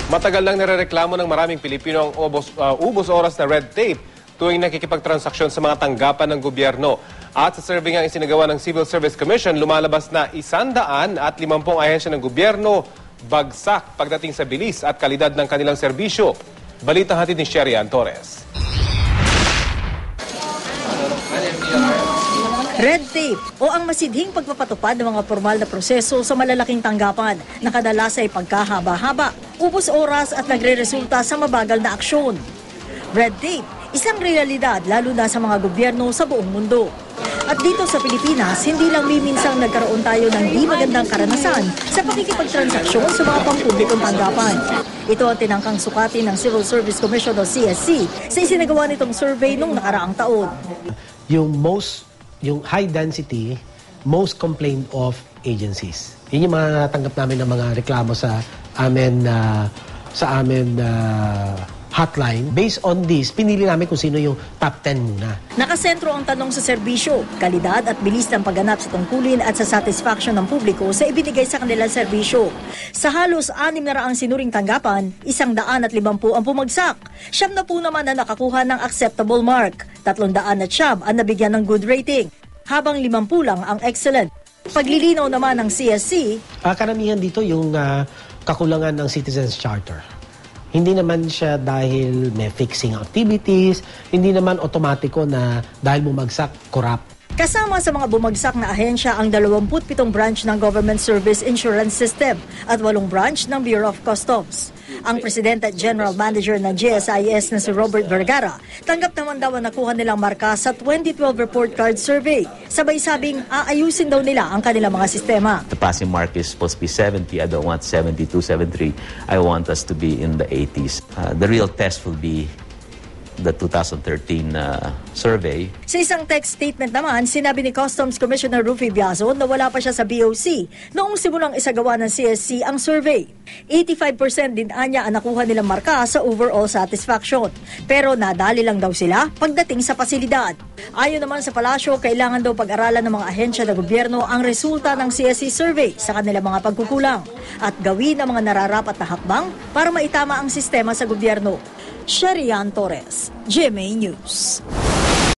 Matagal lang nirereklamo ng maraming Pilipino ang ubos oras na red tape tuwing nakikipagtransaksyon sa mga tanggapan ng gobyerno. At sa survey nga isinagawa ng Civil Service Commission, lumalabas na 150 ahensya ng gobyerno bagsak pagdating sa bilis at kalidad ng kanilang serbisyo. Balitang hatid ni Sherian Torres. Red tape o ang masidhing pagpapatupad ng mga formal na proseso sa malalaking tanggapan na kadalas ay pagkahaba-haba, ubos oras at nagre-resulta sa mabagal na aksyon. Red tape, isang realidad lalo na sa mga gobyerno sa buong mundo. At dito sa Pilipinas, hindi lang miminsang nagkaroon tayo ng di magandang karanasan sa pakikipagtransaksyon sa mga pampublikong tanggapan. Ito ang tinangkang sukatin ng Civil Service Commission o CSC sa isinagawa nitong survey noong nakaraang taon. Yung high density, most complained of agencies. Yun yung mga natanggap namin ng mga reklamo sa amin hotline. Based on this, pinili namin kung sino yung top 10 muna. Nakasentro ang tanong sa serbisyo, kalidad at bilis ng pagganap sa tungkulin at sa satisfaction ng publiko sa ibinigay sa kanilang serbisyo. Sa halos 600 sinuring tanggapan, 150 ang pumagsak. 70 naman na nakakuha ng acceptable mark. 300 ang nabigyan ng good rating, habang 50 lang ang excellent. Paglilinaw naman ng CSC, karamihan dito yung kakulangan ng Citizens Charter. Hindi naman siya dahil may fixing activities, hindi naman otomatiko na dahil bumagsak, corrupt. Kasama sa mga bumagsak na ahensya ang 27 branch ng Government Service Insurance System at 8 branch ng Bureau of Customs. Ang Presidente at General Manager ng GSIS na si Robert Vergara, tanggap naman daw ang nakuha nilang marka sa 2012 report card survey. Sabay sabing aayusin daw nila ang kanilang mga sistema. The passing mark is supposed to be 70. I don't want 72, 73. I want us to be in the 80s. The real test will be the 2013 survey. Sa isang text statement naman, sinabi ni Customs Commissioner Rufy Biazo na wala pa siya sa BOC noong simulang isagawa ng CSC ang survey. 85% din anya ang nakuha nilang marka sa overall satisfaction. Pero nadali lang daw sila pagdating sa pasilidad. Ayon naman sa palasyo, kailangan daw pag-aralan ng mga ahensya ng gobyerno ang resulta ng CSC survey sa kanilang mga pagkukulang at gawin ang mga nararapat na hakbang para maitama ang sistema sa gobyerno. Sherian Torres, GMA News.